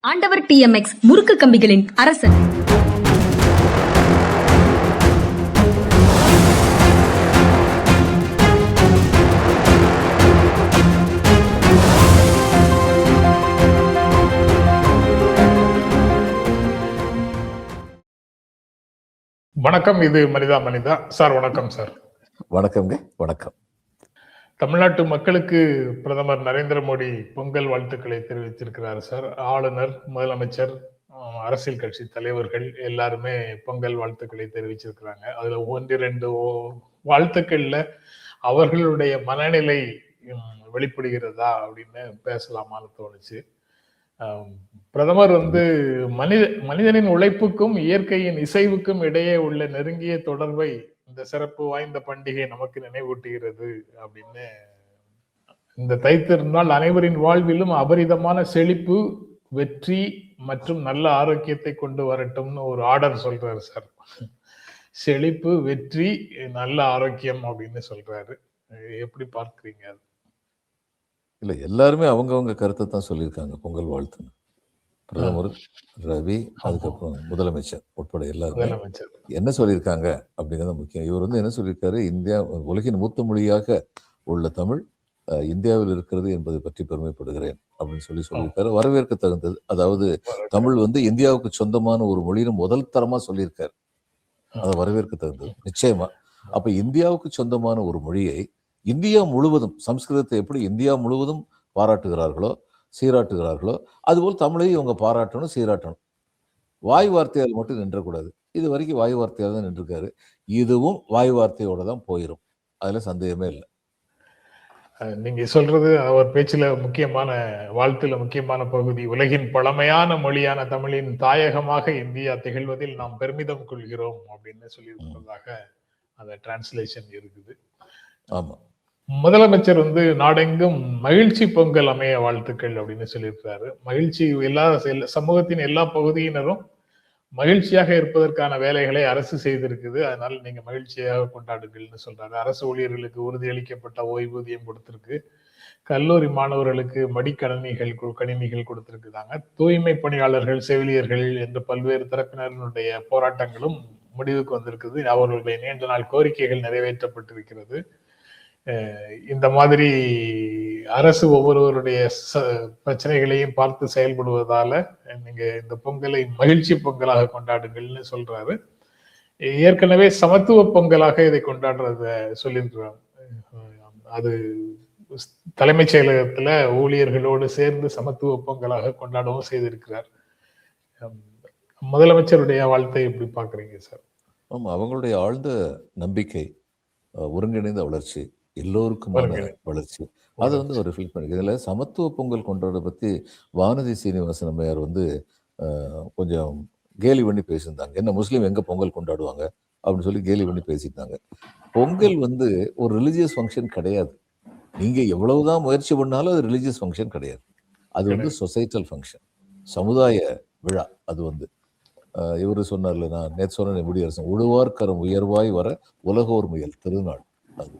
ஆண்டவர் TMX முறுக்கு கம்பிகளின் அரசன். வணக்கம். இது மனிதா மனிதா. சார் வணக்கம் சார். வணக்கம்ங்க. வணக்கம். தமிழ்நாட்டு மக்களுக்கு பிரதமர் நரேந்திர மோடி பொங்கல் வாழ்த்துக்களை தெரிவித்திருக்கிறார் சார். ஆளுநர், முதலமைச்சர், அரசியல் கட்சி தலைவர்கள் எல்லாருமே பொங்கல் வாழ்த்துக்களை தெரிவிச்சிருக்கிறாங்க. அதுல 1-2 வாழ்த்துக்கள்ல அவர்களுடைய மனநிலை வெளிப்படுகிறதா அப்படின்னு பேசலாமான்னு தோணுச்சு. பிரதமர் மனிதனின் உழைப்புக்கும் இயற்கையின் இசைவுக்கும் இடையே உள்ள நெருங்கிய தொடர்பை இந்த சிறப்பு வாய்ந்த பண்டிகை நமக்கு நினைவூட்டுகிறது அப்படின்னு, இந்த தைத்திருந்தால் அனைவரின் வாழ்விலும் அபரிதமான செழிப்பு, வெற்றி மற்றும் நல்ல ஆரோக்கியத்தை கொண்டு வரட்டும்னு ஒரு ஆர்டர் சொல்றாரு சார். செழிப்பு, வெற்றி, நல்ல ஆரோக்கியம் அப்படின்னு சொல்றாரு. எப்படி பார்க்கிறீங்க? இல்ல, எல்லாருமே அவங்கவங்க கருத்தை தான் சொல்லியிருக்காங்க பொங்கல் வாழ்த்துன்னு. பிரதமர், ரவி, அதுக்கப்புறம் முதலமைச்சர் உட்பட எல்லாருமே என்ன சொல்லியிருக்காங்க அப்படிங்கிறது முக்கியம். இவர் என்ன சொல்லியிருக்காரு, இந்தியா உலகின் மூத்த மொழியாக உள்ள தமிழ் இந்தியாவில் இருக்கிறது என்பதை பற்றி பெருமைப்படுகிறேன் அப்படின்னு சொல்லியிருக்காரு. வரவேற்க தகுந்தது. அதாவது தமிழ் இந்தியாவுக்கு சொந்தமான ஒரு மொழின்னு முதல் தரமா சொல்லியிருக்காரு. அதை வரவேற்க தகுந்தது நிச்சயமா. அப்ப இந்தியாவுக்கு சொந்தமான ஒரு மொழியை இந்தியா முழுவதும், சம்ஸ்கிருதத்தை எப்படி இந்தியா முழுவதும் பாராட்டுகிறார்களோ, சீராட்டுகிறார்களோ, அதுபோல் தமிழையும் இவங்க பாராட்டணும், சீராட்டணும். வாய் வார்த்தையால் மட்டும் நின்றக்கூடாது. இது வரைக்கும் வாய் வார்த்தையால் தான் நின்றுருக்காரு. இதுவும் வாய் வார்த்தையோட தான் போயிடும். அதுல சந்தேகமே இல்லை. நீங்க சொல்றது அவர் பேச்சுல முக்கியமான, வாழ்த்துல முக்கியமான பகுதி. உலகின் பழமையான மொழியான தமிழின் தாயகமாக இந்தியா திகழ்வதில் நாம் பெருமிதம் கொள்கிறோம் அப்படின்னு சொல்லியிருக்கிறதாக அந்த டிரான்ஸ்லேஷன் இருக்குது. ஆமா. முதலமைச்சர் நாடெங்கும் மகிழ்ச்சி பொங்கல் அமைய வாழ்த்துக்கள் அப்படின்னு சொல்லியிருக்கிறாரு. மகிழ்ச்சி, சமூகத்தின் எல்லா பகுதியினரும் மகிழ்ச்சியாக இருப்பதற்கான வேலைகளை அரசு செய்திருக்குது, அதனால நீங்க மகிழ்ச்சியாக கொண்டாடுங்கள்னு சொல்றாரு. அரசு ஊழியர்களுக்கு உறுதியளிக்கப்பட்ட ஓய்வூதியம் கொடுத்திருக்கு. கல்லூரி மாணவர்களுக்கு கணினிகள் கொடுத்திருக்குதாங்க. தூய்மை பணியாளர்கள், செவிலியர்கள் என்று பல்வேறு தரப்பினருடைய போராட்டங்களும் முடிவுக்கு வந்திருக்குது. அவர்களுடைய நீண்ட நாள் கோரிக்கைகள் நிறைவேற்றப்பட்டிருக்கிறது. இந்த மாதிரி அரசு ஒவ்வொருவருடைய பிரச்சனைகளையும் பார்த்து செயல்படுவதால நீங்க இந்த பொங்கலை மகிழ்ச்சி பொங்கலாக கொண்டாடுங்கள்னு சொல்றாரு. ஏற்கனவே சமத்துவ பொங்கலாக இதை கொண்டாடுறத சொல்லியிருக்கிறாங்க. அது தலைமைச் செயலகத்துல ஊழியர்களோடு சேர்ந்து சமத்துவ பொங்கலாக கொண்டாடவும் செய்திருக்கிறார். முதலமைச்சருடைய வாழ்த்தை எப்படி பாக்குறீங்க சார்? ஆமா, அவங்களுடைய ஆழ்ந்த நம்பிக்கை, ஒருங்கிணைந்த வளர்ச்சி, எல்லோருக்குமான வளர்ச்சி, அதை ஒரு ஃபீல் பண்ணி. இதுல சமத்துவ பொங்கல் கொண்டாட பத்தி வானதி சீனிவாசன் அம்மையார் கொஞ்சம் கேலி பண்ணி பேசியிருந்தாங்க. என்ன முஸ்லீம் எங்க பொங்கல் கொண்டாடுவாங்க அப்படின்னு சொல்லி கேலி பண்ணி பேசியிருந்தாங்க. பொங்கல் ஒரு ரிலிஜியஸ் ஃபங்க்ஷன் கிடையாது. நீங்க எவ்வளவுதான் முயற்சி பண்ணாலும் அது ரிலிஜியஸ் ஃபங்க்ஷன் கிடையாது. அது சொசைட்டல் ஃபங்க்ஷன், சமுதாய விழா. அது இவரு சொன்னார்ல, நான் நேற்று சொன்ன முடியரசன், உழுவார்கரம் உயர்வாய் வர உலகோர் முயல் திருநாள். அது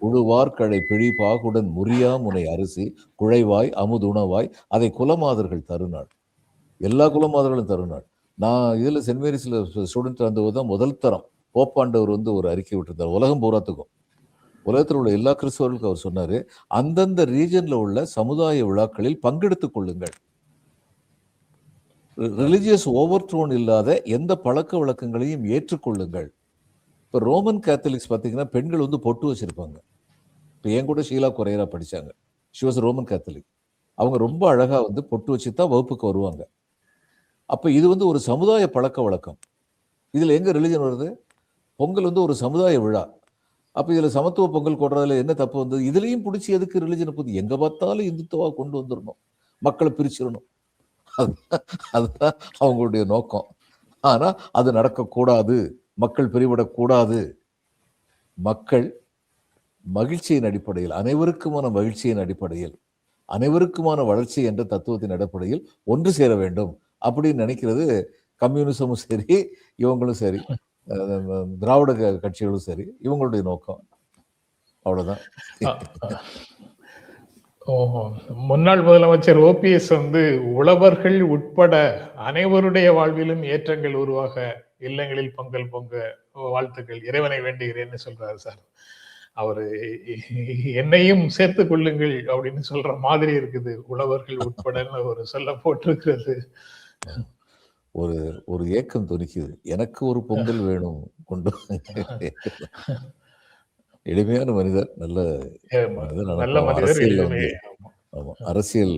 உழுவார்கழை பிழி பாகுடன் முறியா முனை அரிசி குழைவாய் அமுதுணவாய் அதை குலமாதர்கள் தருநாள். எல்லா குலமாதர்களும் தருநாள். நான் இதுல சென்ட் மேரிஸ்ல ஸ்டூடெண்ட் வந்ததுதான் முதல் தரம் போப்பாண்டவர் ஒரு அறிக்கை விட்டிருந்தார் உலகம் பூராத்துக்கும். உலகத்தில் உள்ள எல்லா கிறிஸ்தவர்களுக்கும் அவர் சொன்னாரு, அந்தந்த ரீஜன்ல உள்ள சமுதாய விழாக்களில் பங்கெடுத்துக் கொள்ளுங்கள். ரிலிஜியஸ் ஓவர்த்ரோன் இல்லாத எந்த பழக்க வழக்கங்களையும் ஏற்றுக்கொள்ளுங்கள். இப்போ ரோமன் கேத்தலிக்ஸ் பார்த்தீங்கன்னா பெண்கள் பொட்டு வச்சிருப்பாங்க. இப்போ என் கூட ஷீலா கொரையரா படிச்சாங்க. She was Roman Catholic. அவங்க ரொம்ப அழகா பொட்டு வச்சு தான் வகுப்புக்கு வருவாங்க. அப்போ இது ஒரு சமுதாய பழக்க வழக்கம். இதுல எங்க ரிலிஜன் வருது? பொங்கல் ஒரு சமுதாய விழா. அப்போ இதுல சமத்துவ பொங்கல் கொண்டாடுறதுல என்ன தப்பு வந்தது? இதுலயும் பிடிச்சி எதுக்கு ரிலிஜனை பத்தி? எங்க பார்த்தாலும் இந்துத்துவா கொண்டு வந்துடணும், மக்களை பிரிச்சிடணும். அதுதான் அவங்களுடைய நோக்கம். ஆனா அது நடக்கக்கூடாது. மக்கள் பிரிவிடக்கூடாது. மக்கள் மகிழ்ச்சியின் அடிப்படையில், அனைவருக்குமான மகிழ்ச்சியின் அடிப்படையில், அனைவருக்குமான வளர்ச்சி என்ற தத்துவத்தின் அடிப்படையில் ஒன்று சேர வேண்டும் அப்படின்னு நினைக்கிறது கம்யூனிசமும் சரி, இவங்களும் சரி, திராவிட கட்சிகளும் சரி, இவங்களுடைய நோக்கம். அவ்வளவுதான். ஓஹோ! முன்னாள் முதலமைச்சர் ஓபிஎஸ் வந்து உழவர்கள் உட்பட அனைவருடைய வாழ்விலும் ஏற்றங்கள் உருவாக இல்லங்களில் பொங்கல் பொங்க வாழ்த்துக்கள் இறைவனை வேண்டுகிறேன்னு சொல்றாரு சார். அவரு என்னையும் சேர்த்துக் கொள்ளுங்கள் அப்படின்னு சொல்ற மாதிரி இருக்குது. உழவர்கள் உட்படன்னு ஒரு சொல்ல போட்டிருக்கிறது. ஒரு ஒரு ஏக்கம் துணிக்குது. எனக்கு ஒரு பொங்கல் வேணும் கொண்டு எளிமையான மனிதர். நல்ல மனிதர். ஆனா நல்ல பாவம் மனிதர் அரசியல்ல எளிமை. வந்து ஆமா. அரசியல்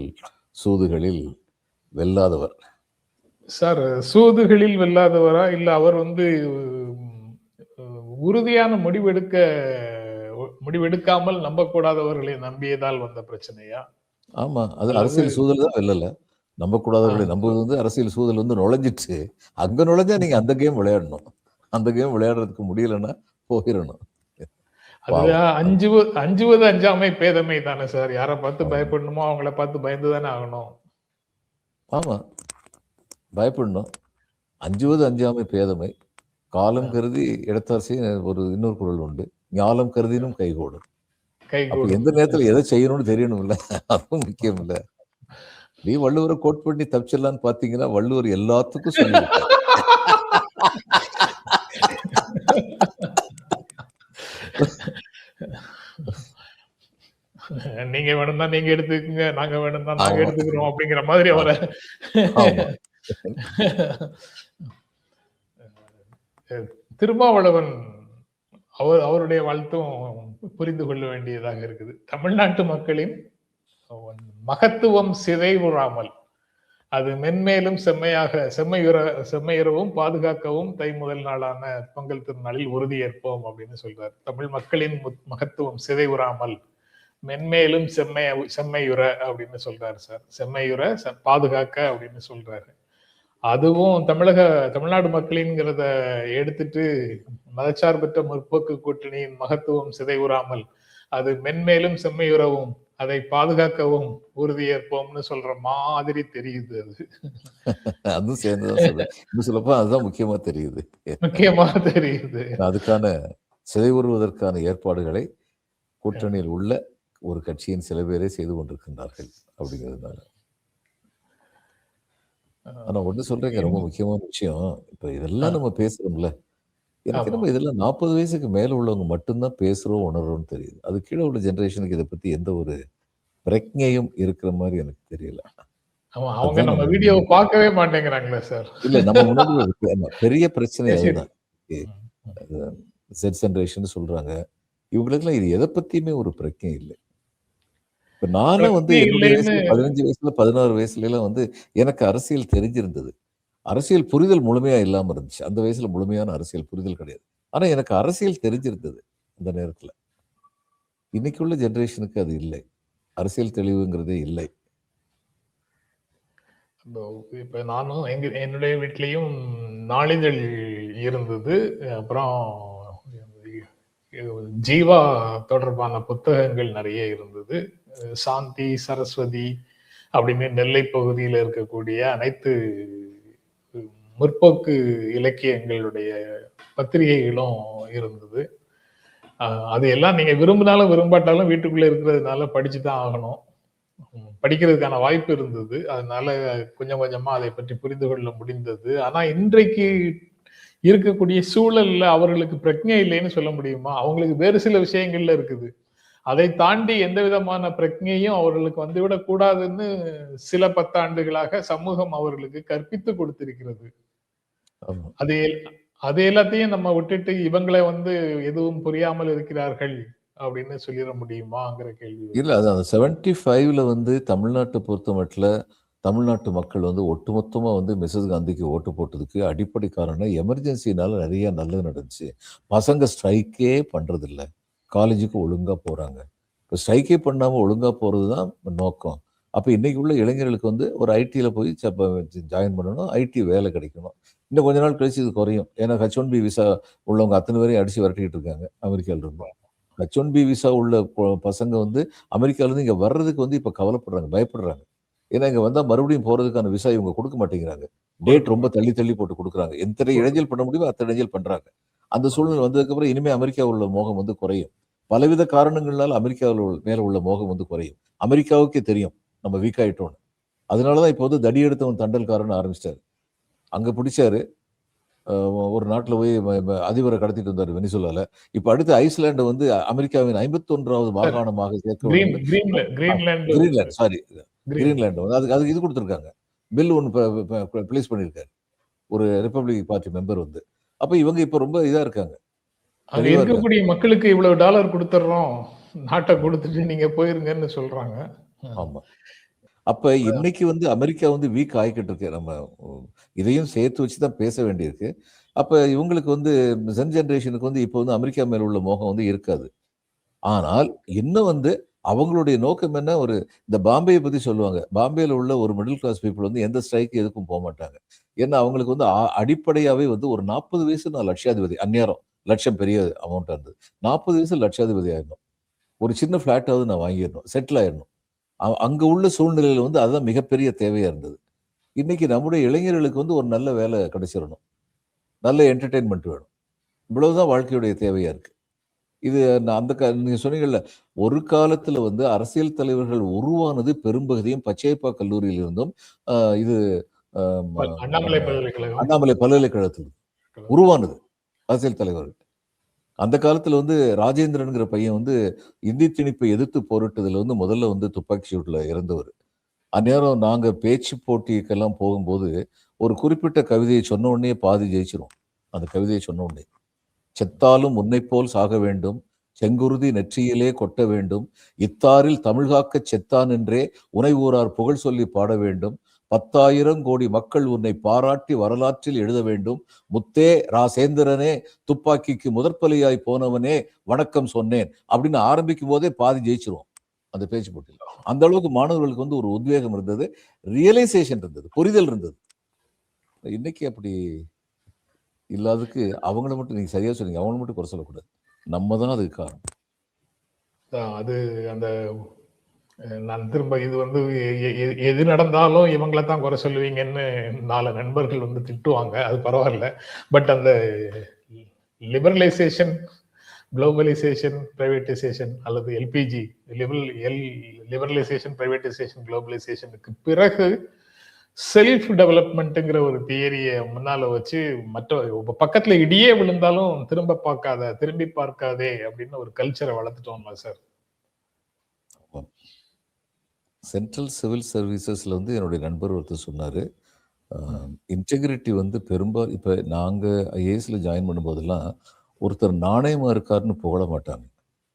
சூதுகளில் வெல்லாதவர். சார் சூதுகளில் வெல்லாதவரா? இல்ல அவர் வந்து உறுதியான முடிவெடுக்காமல் நம்பக்கூடாதவர்களை நம்பியதால் வந்த பிரச்சனையா? ஆமா. அது அல்லது அரசியல் சூதல் தான் வெல்லல. நம்பக்கூடாதவர்களை நம்புவது வந்து அரசியல் சூதல் வந்து நுழைஞ்சிடுச்சு. அங்க நுழைஞ்சா நீங்க அந்த கேம் விளையாடணும். அந்த கேம் விளையாடுறதுக்கு முடியலன்னா போயிரணும். அது பாவம். அஞ்சுவது அஞ்சாமை பேதமை தானே சார். யார பார்த்து ஆமா. பயப்படணுமோ அவங்கள பார்த்து பயந்து தானே ஆகணும். ஆமா. பயப்படணும். அஞ்சுவது அஞ்சாமை பேதமை. காலம் கருதி இடத்தார் ஒரு இன்னொரு குறள் உண்டு. ஞாலம் கருதினும் கைகூடும். அப்ப கைகூடும். எந்த நேரத்துல எதை செய்யணும்னு தெரியணும்ல. அதுவும் முக்கியம் இல்ல. நீ வள்ளுவரை கோட் பண்ணி தப்பிச்சிடலான்னு பாத்தீங்கன்னா, வள்ளுவர் எல்லாத்துக்கும் சொல்லியிருக்காரு. நீங்க வேணும்னா நீங்க எடுத்துக்கங்க, நாங்க வேணும்னா நாங்க ஆமா. எடுத்துக்கிறோம் அப்படிங்கிற மாதிரி அவர ஆமா. திருமாவளவன் அவருடைய வாழ்த்தும் புரிந்து கொள்ள வேண்டியதாக இருக்குது. தமிழ்நாட்டு மக்களின் மகத்துவம் சிதைவுறாமல் அது மென்மேலும் செம்மையுறவும் பாதுகாக்கவும் தை முதல் நாளான பொங்கல் திருநாளில் உறுதியேற்போம் அப்படின்னு சொல்றாரு. தமிழ் மக்களின் மகத்துவம் சிதைவுறாமல் மென்மேலும் செம்மையுற அப்படின்னு சொல்றாரு சார். செம்மையுற பாதுகாக்க அப்படின்னு சொல்றாரு. அதுவும் தமிழ்நாடு மக்களின்ங்கிறத எடுத்துட்டு மதச்சார்பற்ற முற்போக்கு கூட்டணியின் மகத்துவம் சிதைவுறாமல் அது மென்மேலும் செம்மையுறவும் அதை பாதுகாக்கவும் உறுதியேற்போம்னு சொல்ற மாதிரி தெரியுது. அது அதுவும் சேர்ந்துதான் சொல்றேன். இன்னும் சொல்லப்போ அதுதான் முக்கியமா தெரியுது. முக்கியமா தெரியுது. அதுக்கான சிதைவுறுவதற்கான ஏற்பாடுகளை கூட்டணியில் உள்ள ஒரு கட்சியின் சில பேரே செய்து கொண்டிருக்கின்றார்கள் அப்படிங்கிறதுனால. ஆனா ஒண்ணு சொல்றேங்க, ரொம்ப முக்கியமான விஷயம். இப்ப இதெல்லாம் நம்ம பேசுறோம்ல, எனக்கு நம்ம இதெல்லாம் 40 வயசுக்கு மேல உள்ளவங்க மட்டும்தான் பேசுறோம், உணர்றோம்னு தெரியுது. அது கீழே உள்ள ஜெனரேஷனுக்கு இதை பத்தி எந்த ஒரு பிரக்ஞையும் இருக்கிற மாதிரி எனக்கு தெரியல. அவங்க அதுதான் நம்ம நம்ம வீடியோவை பார்க்கவே மாட்டேங்கிறாங்களே சார். இல்ல நம்ம முன்னாடி ஆமா, பெரிய பிரச்சனை சரி. அதுதான். செட் ஜெனரேஷன் சொல்றாங்க. இவங்களுக்கெல்லாம் இது எதை பத்தியுமே ஒரு பிரச்சனை இல்லை. இப்ப நானும் வந்து பிரச்சனை என்னுடைய இல்லைன்னு வயசுல 15 வயசுல 16 வயசுல எல்லாம் வந்து எனக்கு அரசியல் தெரிஞ்சிருந்தது. அரசியல் புரிதல் முழுமையா இல்லாம இருந்துச்சு. அந்த வயசுல முழுமையான அரசியல் புரிதல் கிடையாது. ஆனா எனக்கு அரசியல் தெரிஞ்சிருந்தது அந்த நேரத்துல. இன்னைக்கு உள்ள ஜெனரேஷனுக்கு அது இல்லை. அரசியல் தெளிவுங்கிறதே இல்லை. இப்ப நானும் என்னுடைய வீட்லயும் நாளிதழ் இருந்தது. அப்புறம் ஜீவா தொடர்பான புத்தகங்கள் நிறைய இருந்தது. சாந்தி, சரஸ்வதி அப்படின்னு நெல்லை பகுதியில் இருக்கக்கூடிய அனைத்து முற்போக்கு இலக்கியங்களுடைய பத்திரிகைகளும் இருந்தது. அது எல்லாம் நீங்க விரும்பினாலும் விரும்பாட்டாலும் வீட்டுக்குள்ள இருக்கிறதுனால படிச்சுதான் ஆகணும். படிக்கிறதுக்கான வாய்ப்பு இருந்தது. அதனால கொஞ்சம் கொஞ்சமா அதை பற்றி புரிந்து கொள்ள முடிந்தது. ஆனா இன்றைக்கு இருக்கக்கூடிய சூழல்ல அவர்களுக்கு பிரக்ஞை இல்லைன்னு சொல்ல முடியுமா? அவங்களுக்கு வேறு சில விஷயங்கள்ல இருக்குது. அதை தாண்டி எந்த விதமான பிரக்ஞையும் அவர்களுக்கு வந்துவிடக் கூடாதுன்னு சில 10 ஆண்டுகளாக சமூகம் அவர்களுக்கு கற்பித்து கொடுத்திருக்கிறது. அது அது எல்லாத்தையும் நம்ம விட்டுட்டு இவங்களை வந்து எதுவும் புரியாமல் இருக்கிறார்கள் அப்படின்னு சொல்லிட முடியுமாங்கிற கேள்வி. இல்ல அது அந்த 75ல வந்து தமிழ்நாட்டை பொறுத்த மட்டும் தமிழ்நாட்டு மக்கள் வந்து ஒட்டுமொத்தமா வந்து மிஸ்ஸஸ் காந்திக்கு ஓட்டு போட்டதுக்கு அடிப்படை காரணம் எமர்ஜென்சினால நிறைய நல்லது நடந்துச்சு. பசங்க ஸ்ட்ரைக்கே பண்றதில்ல. காலேஜுக்கு ஒழுங்கா போறாங்க. இப்போ ஸ்ட்ரைக்கே பண்ணாம ஒழுங்கா போறதுதான் நோக்கம். அப்ப இன்னைக்கு உள்ள இளைஞர்களுக்கு வந்து ஒரு ஐடில போய் ஜாயின் பண்ணணும். ஐடி வேலை கிடைக்கணும். இன்னும் கொஞ்ச நாள் கழிச்சு இது குறையும். ஏன்னா H1B விசா உள்ளவங்க அத்தனை பேரையும் அடிச்சு விரட்டிட்டு இருக்காங்க அமெரிக்கால இருந்து. H1B விசா உள்ள பசங்க வந்து அமெரிக்கால இருந்து இங்க வர்றதுக்கு வந்து இப்ப கவலைப்படுறாங்க, பயப்படுறாங்க. ஏன்னா இங்க வந்தா மறுபடியும் போறதுக்கான விசா இவங்க கொடுக்க மாட்டேங்கிறாங்க. டேட் ரொம்ப தள்ளி தள்ளி போட்டு கொடுக்குறாங்க. எத்தனை இடைஞ்சல் பண்ண முடியுமோ அத்தனை இடைஞ்சல் பண்றாங்க. அந்த சூழ்நிலை வந்ததுக்கு அப்புறம் இனிமே அமெரிக்கா உள்ள மோகம் வந்து குறையும். பலவித காரணங்களால் அமெரிக்காவில் மேல உள்ள மோகம் வந்து குறையும். அமெரிக்காவுக்கே தெரியும் நம்ம வீக் ஆயிட்டோம்னு. அதனாலதான் இப்போ வந்து தடி எடுத்தவன் தண்டல்காரன்னு ஆரம்பிச்சிட்டாரு. அங்க பிடிச்சாரு. ஒரு நாட்டுல போய் அதிபரை கடத்திட்டு வந்தாரு வெனிசுலால. இப்ப அடுத்து ஐஸ்லாந்து வந்து அமெரிக்காவின் 51வது மாகாணமாக சேர்க்க கிரீன்லாந்து, சாரி, கிரீன்லாந்து வந்து அதுக்கு இது கொடுத்திருக்காங்க. பில் ஒன்று பிளேஸ் பண்ணியிருக்காரு ஒரு ரிப்பப்ளிக் பார்ட்டி மெம்பர் வந்து. அப்ப இவங்க இப்ப ரொம்ப இதா இருக்காங்க. அங்க இருக்கக்கூடிய மக்களுக்கு இவ்வளவு டாலர் கொடுத்துறோம், நாட்டை கொடுத்துட்டு நீங்க போயிருங்கன்னு சொல்றாங்க. ஆமா. அப்ப இன்னைக்கு வந்து அமெரிக்கா வந்து வீக் ஆகிக்கிட்டு இருக்கு. நம்ம இதையும் சேர்த்து வச்சுதான் பேச வேண்டியிருக்கு. அப்ப இவங்களுக்கு வந்து ஜென் ஜெனரேஷனுக்கு வந்து இப்போ வந்து அமெரிக்கா மேல உள்ள மோகம் வந்து இருக்காது. ஆனால் இன்னும் வந்து அவங்களுடைய நோக்கம் என்ன, ஒரு இந்த பாம்பேயை பத்தி சொல்லுவாங்க. பாம்பேல உள்ள ஒரு மிடில் கிளாஸ் பீப்புள் வந்து எந்த ஸ்ட்ரைக்கு எதுக்கும் போக மாட்டாங்க. ஏன்னா அவங்களுக்கு வந்து அடிப்படையாவே வந்து ஒரு 40 வயசு நான் லட்சாதிபதி, அந்நேரம் லட்சம் பெரிய அமௌண்டா இருந்தது. 40 வயசு லட்சாதிபதி ஆயிடணும். ஒரு சின்ன பிளாட்டாவது நான் வாங்கிடணும், செட்டில் ஆயிடணும். அங்க உள்ள சூழ்நிலையில வந்து அதுதான் மிகப்பெரிய தேவையா இருந்தது. இன்னைக்கு நம்முடைய இளைஞர்களுக்கு வந்து ஒரு நல்ல வேலை கிடைச்சிடணும், நல்ல என்டர்டெயின்மெண்ட் வேணும். இவ்வளவுதான் வாழ்க்கையுடைய தேவையா இருக்கு. இது அந்த நீங்க சொன்னீங்கல்ல, ஒரு காலத்துல வந்து அரசியல் தலைவர்கள் உருவானது பெரும்பகுதியும் பச்சையப்பா கல்லூரியில் இருந்தும் இது அண்ணாமலை பல்கலைக்கழகத்தில் உருவானது அரசியல் தலைவர்கள். அந்த காலத்துல வந்து ராஜேந்திரன்கிற பையன் வந்து இந்தி திணிப்பை எதிர்த்து போரிட்டதுல வந்து முதல்ல வந்து துப்பாக்கி சூட்ல இறந்தவர். அந்நேரம் நாங்க பேச்சு போட்டிக்கெல்லாம் போகும்போது ஒரு குறிப்பிட்ட கவிதையை சொன்ன உடனே பாதி ஜெயிச்சிரும். அந்த கவிதையை சொன்ன உடனே, செத்தாலும் உன்னை போல் சாக வேண்டும், செங்குருதி நெற்றியிலே கொட்ட வேண்டும், இத்தாரில் தமிழ்காக்க செத்தான் என்றே உனை ஊரார் புகழ் சொல்லி பாட வேண்டும், 10,000 கோடி மக்கள் உன்னை பாராட்டி வரலாற்றில் எழுத வேண்டும், முத்தே ராசேந்திரனே துப்பாக்கிக்கு முதற்பலியாய் போனவனே வணக்கம் சொன்னேன் அப்படின்னு ஆரம்பிக்கும் போதே பாதி ஜெயிச்சிருவோம் அந்த பேச்சு போட்டியில். அந்த அளவுக்கு மாணவர்களுக்கு வந்து ஒரு உத்வேகம் இருந்தது, ரியலைசேஷன் இருந்தது, புரிதல் இருந்தது. இன்னைக்கு அப்படி இல்லாததுக்கு அவங்கள மட்டும், நீங்க சரியா சொன்னீங்க, அவங்கள மட்டும் குறை சொல்லக்கூடாது, நம்ம தான் அதுக்கு காரணம். அது அந்த நான் திரும்ப இது வந்து எது நடந்தாலும் இவங்களை தான் குறை சொல்லுவீங்கன்னு 4 நண்பர்கள் வந்து திட்டுவாங்க, அது பரவாயில்ல. பட் அந்த லிபரலைசேஷன், குளோபலைசேஷன், பிரைவேட்டைசேஷன் அல்லது எல்பிஜி லிபரலைசேஷன், பிரைவேட்டைசேஷன், குளோபலைசேஷனுக்கு பிறகு செல்ஃப் டெவலப்மெண்ட்ங்கிற ஒரு தியரியை முன்னால வச்சு மற்ற பக்கத்துல இடியே விழுந்தாலும் திரும்பி பார்க்காதே அப்படின்னு ஒரு கல்ச்சரை வளர்த்துட்டோம்ல சார். சென்ட்ரல் சிவில் சர்வீசஸ்ல வந்து என்னுடைய நண்பர் ஒருத்தர் சொன்னாரு, இன்டெகிரிட்டி வந்து பெரும்பாலும் இப்ப நாங்க ஐஏஎஸ்ல ஜாயின் பண்ணும்போதெல்லாம் ஒருத்தர் நாணயமா இருக்காருன்னு புகழ மாட்டாங்க.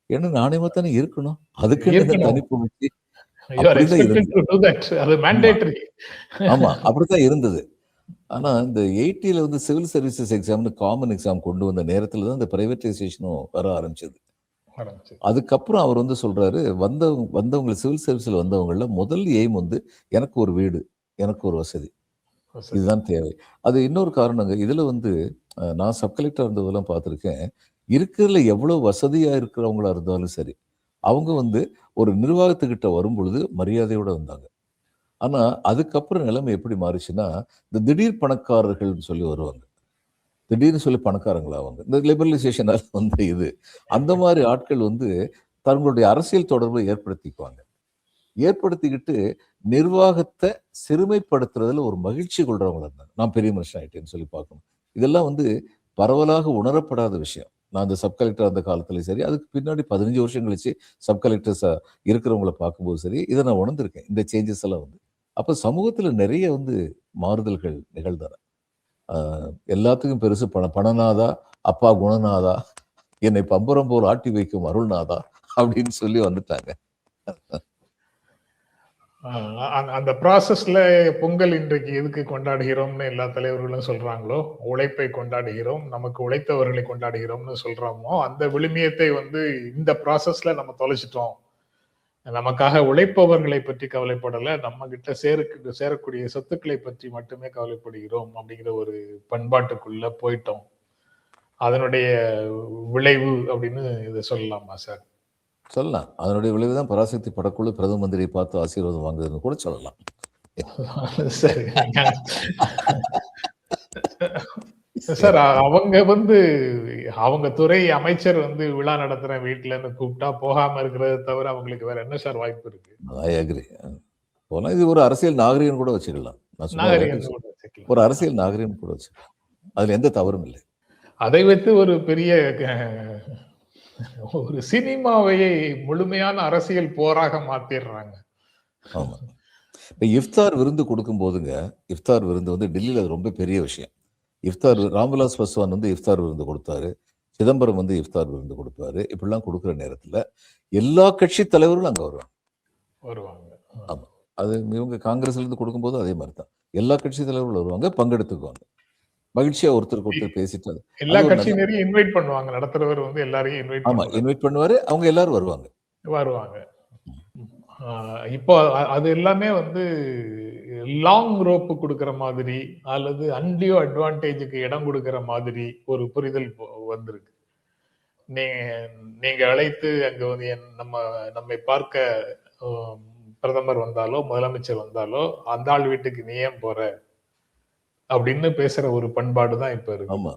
ஏன்னா நாணயமா தானே இருக்கணும், அதுக்கு தனிப்பு வச்சு ஆமா அப்படித்தான் இருந்தது. ஆனா இந்த 80ல வந்து சிவில் சர்வீசஸ் எக்ஸாம்னு காமன் எக்ஸாம் கொண்டு வந்த நேரத்துல தான் இந்த பிரைவேட்டைசேஷனும் வர ஆரம்பிச்சது. அதுக்கப்புறம் அவர் வந்து சொல்றாரு, வந்தவங்க சிவில் சர்வீஸ்ல வந்தவங்கள முதல் எய்ம் வந்து எனக்கு ஒரு வீடு, எனக்கு ஒரு வசதி, இதுதான் தேவை. அது இன்னொரு காரணங்க. இதுல வந்து நான் சப் கலெக்டர் இருந்ததெல்லாம் பார்த்துருக்கேன். இருக்கிறதுல எவ்வளவு வசதியா இருக்கிறவங்களா இருந்தாலும் சரி, அவங்க வந்து ஒரு நிர்வாகத்துக்கிட்ட வரும் பொழுது மரியாதையோட வந்தாங்க. ஆனா அதுக்கப்புறம் நிலைமை எப்படி மாறிச்சுன்னா, இந்த திடீர் பணக்காரர்கள் சொல்லி வருவாங்க, திடீர்னு சொல்லி பணக்காரங்களா அவங்க, இந்த லிபரலைசேஷனால வந்து இது அந்த மாதிரி ஆட்கள் வந்து தங்களுடைய அரசியல் தொடர்பை ஏற்படுத்திக்கிட்டு நிர்வாகத்தை சிறுமைப்படுத்துறதுல ஒரு மகிழ்ச்சி கொள்றவங்களா இருந்தாங்க. நான் பெரிய மனுஷன் ஆயிட்டேன்னு சொல்லி பார்க்கணும். இதெல்லாம் வந்து பரவலாக உணரப்படாத விஷயம். நான் அந்த சப் கலெக்டர் அந்த காலத்துலயும் சரி, அதுக்கு பின்னாடி 15 வருஷம் கழிச்சு சப் கலெக்டர்ஸா இருக்கிறவங்களை பார்க்கும்போது சரி, இதை நான் உணர்ந்திருக்கேன், இந்த சேஞ்சஸ் எல்லாம் வந்து. அப்ப சமூகத்துல நிறைய வந்து மாறுதல்கள் நிகழ்ந்தன. எல்லாத்துக்கும் பெருசு பணநாதா, அப்பா குணநாதா, என்னை பம்பரம் போல் ஆட்டி வைக்கும் அருள்நாதா அப்படின்னு சொல்லி வந்துட்டாங்க. அந்த ப்ராசஸ்ல பொங்கல் இன்றைக்கு எதுக்கு கொண்டாடுகிறோம்னு எல்லா தலைவர்களும் சொல்றாங்களோ, உழைப்பை கொண்டாடுகிறோம், நமக்கு உழைத்தவர்களை கொண்டாடுகிறோம்னு சொல்றோமோ, அந்த விழுமியத்தை வந்து இந்த ப்ராசஸ்ல நம்ம தொலைச்சிட்டோம். நமக்காக உழைப்பவர்களை பற்றி கவலைப்படல, நம்ம கிட்ட சேரக்கூடிய சொத்துக்களை பற்றி மட்டுமே கவலைப்படுகிறோம் அப்படிங்கிற ஒரு பண்பாட்டுக்குள்ள போயிட்டோம். அதனுடைய விளைவு அப்படின்னு இதை சொல்லலாமா சார்? சொல்லலாம். அதனுடைய விளைவுதான் பராசக்தி படக்குழு பிரதம மந்திரியை பார்த்து ஆசீர்வாதம் வாங்குறதுன்னு கூட சொல்லலாம். சரி. சார் அவங்க அவங்க துறை அமைச்சர் விழா நடத்துறேன் வீட்டுலன்னு கூப்பிட்டா போகாம இருக்கிறத தவிர அவங்களுக்கு வேற என்ன சார் வாய்ப்பு இருக்கு? I agree. போனா இது ஒரு அரசியல் நாகரிகம் கூட வச்சுக்கலாம். நான் சும்மா நாகரிகம் கூட ஒரு வச்சுக்கலாம். அரசியல் நாகரிகம் கூட வச்சுக்கலாம். அதுல எந்த தவறும் இல்லை. அதை வைத்து ஒரு பெரிய ஒரு சினிமாவையே முழுமையான அரசியல் போராக மாத்திடுறாங்க. ஆமா. இப்ப இஃப்தார் விருந்து கொடுக்கும் போதுங்க, இஃப்தார் விருந்து வந்து டெல்லியில அது ரொம்ப பெரிய விஷயம். இஃப்தார் ராம்விலாஸ் பாஸ்வான் வந்து இஃப்தார் விருந்து கொடுத்தாரு. சிதம்பரம் வந்து இஃப்தார் விருந்து கொடுப்பாரு. இப்படிலாம் கொடுக்குற நேரத்துல எல்லா கட்சி தலைவர்களும் அங்க வருவாங்க. ஆமா. அது இவங்க காங்கிரஸ்ல இருந்து கொடுக்கும்போது அதே மாதிரி தான். எல்லா கட்சி தலைவர்களும் வருவாங்க, பங்கெடுத்துக்குவாங்க. மகிழ்ச்சியா ஒருத்தருக்கு ஒருத்தர் பேசிட்டு எல்லா கட்சியினரையும் இன்வைட் பண்ணுவாங்க. நடத்துறவர் எல்லாரையும் இன்வைட் பண்ணுவாரு. அவங்க எல்லாரும் வருவாங்க. இப்போ அது எல்லாமே லாங் ரோப் கொடுக்கிற மாதிரி அல்லது அன்டியோ அட்வான்டேஜுக்கு இடம் கொடுக்கிற மாதிரி ஒரு புரிதல் வந்திருக்கு. நீங்க அழைத்து அங்க நம்மை பார்க்க பிரதமர் வந்தாலோ முதலமைச்சர் வந்தாலோ அந்த ஆள் வீட்டுக்கு நீ ஏன் போற அப்படின்னு பேசுற ஒரு பண்பாடு தான் இப்ப இருக்கு. ஆமா.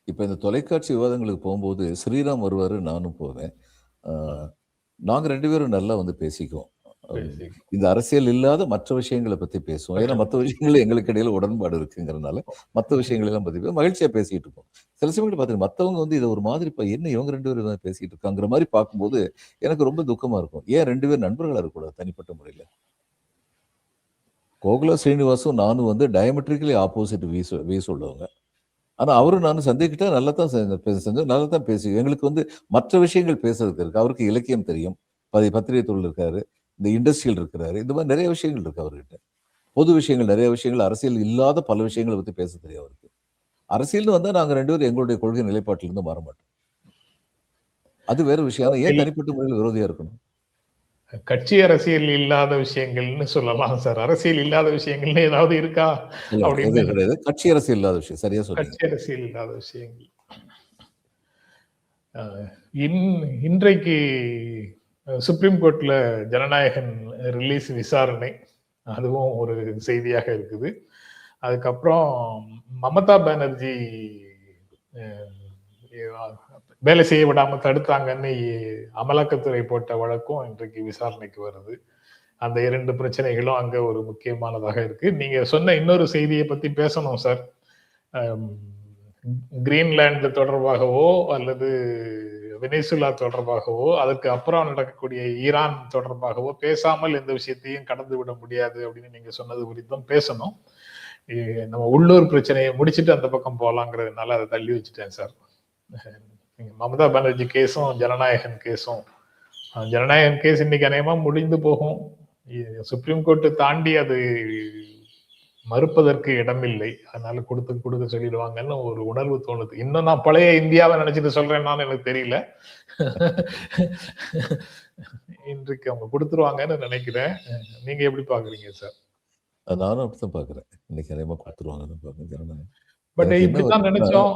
இப்ப இந்த தொலைக்காட்சி விவாதங்களுக்கு போகும்போது ஸ்ரீராம் வருவாரு, நானும் போவேன். நாங்க 2 பேரும் நல்லா பேசிக்குவோம். இந்த அரசியல் இல்லாத மற்ற விஷயங்களை பத்தி பேசுவோம். ஏன்னா மற்ற விஷயங்கள் எங்களுக்கு இடையில உடன்பாடு இருக்குங்கிறதுனால மற்ற விஷயங்கள் எல்லாம் பத்தி மகிழ்ச்சியா பேசிட்டு இருப்போம். சில சமயம் பாத்தீங்கன்னா மத்தவங்க இதை ஒரு மாதிரி என்ன இவங்க 2 பேரும் பேசிட்டு இருக்காங்கிற மாதிரி பார்க்கும்போது எனக்கு ரொம்ப துக்கமா இருக்கும். ஏன் 2 பேரும் நண்பர்களா இருக்கக்கூடாது தனிப்பட்ட முறையில? கோகுலா ஸ்ரீனிவாசும் நானும் டயமெட்ரிக்கலி ஆப்போசிட் வீஸ் உள்ளவங்க. ஆனா அவரும் நானும் சந்திக்கிட்டா நல்லா தான் செஞ்சோம், நல்லா தான் பேசி எங்களுக்கு மற்ற விஷயங்கள் பேசுறதுக்கு இருக்கு. அவருக்கு இலக்கியம் தெரியும், பத்திரிகை தொழில் இருக்காரு, இந்த இண்டஸ்ட்ரியல் இருக்கிறாரு, இந்த மாதிரி நிறைய விஷயங்கள் இருக்கு அவர்கிட்ட. பொது விஷயங்கள் நிறைய விஷயங்கள், அரசியல் இல்லாத பல விஷயங்களை பத்தி பேச தெரியும் அவருக்கு. அரசியல்னு வந்தா நாங்க 2 பேரும் எங்களுடைய கொள்கை நிலைப்பாட்டிலிருந்து மாற மாட்டோம். அது வேற விஷயம். ஏன் தனிப்பட்ட முறையில் விரோதியா இருக்கணும்? கட்சி அரசியல் இல்லாத விஷயங்கள்னு சொல்லலாம் சார். அரசியல் இல்லாத விஷயங்கள்னு ஏதாவது இருக்கா அப்படின்னு கிடையாது. கட்சி அரசியல் இல்லாத விஷயம் சரியா சொல்றீங்க. கட்சி அரசியல் இல்லாத விஷயங்கள். இன்றைக்கு சுப்ரீம் கோர்ட்ல ஜனநாயகன் ரிலீஸ் விசாரணை, அதுவும் ஒரு செய்தியாக இருக்குது. அதுக்கப்புறம் மமதா பானர்ஜி வேலை செய்ய விடாம தடுத்தாங்கன்னு அமலாக்கத்துறை போட்ட வழக்கும் இன்றைக்கு விசாரணைக்கு வருது. அந்த 2 பிரச்சனைகளும் அங்க ஒரு முக்கியமானதாக இருக்கு. நீங்க சொன்ன இன்னொரு செய்தியை பத்தி பேசணும் சார். கிரீன்லாந்து தொடர்பாகவோ அல்லது வெனிசுலா தொடர்பாகவோ அதற்கு அப்புறம் நடக்கக்கூடிய ஈரான் தொடர்பாகவோ பேசாமல் எந்த விஷயத்தையும் கடந்து விட முடியாது அப்படின்னு நீங்க சொன்னது குறித்தும் பேசணும். நம்ம உள்ளூர் பிரச்சனையை முடிச்சுட்டு அந்த பக்கம் போலாங்கிறதுனால அதை தள்ளி வச்சுட்டேன் சார். மமதா பானர்ஜி கேஸும் ஜனநாயகன் கேஸ் இன்னைக்கு அநேகமா முடிந்து போகும். சுப்ரீம் கோர்ட் தாண்டி அது மறுப்பதற்கு இடமில்லை. அதனால கொடுக்க சொல்லிடுவாங்கன்னு ஒரு உணர்வு தோணுது. இன்னும் நான் பழைய இந்தியாவை நினைச்சிட்டு சொல்றேன்னு எனக்கு தெரியல. இன்றைக்கு அவங்க கொடுத்துருவாங்கன்னு நினைக்கிறேன். நீங்க எப்படி பாக்குறீங்க சார்? நானும் அப்படித்தான் பாக்குறேன். இன்னைக்கு அதிகமா கொடுத்துருவாங்கன்னு பாக்குறேன். பட் இப்படிதான் நினைச்சோம்.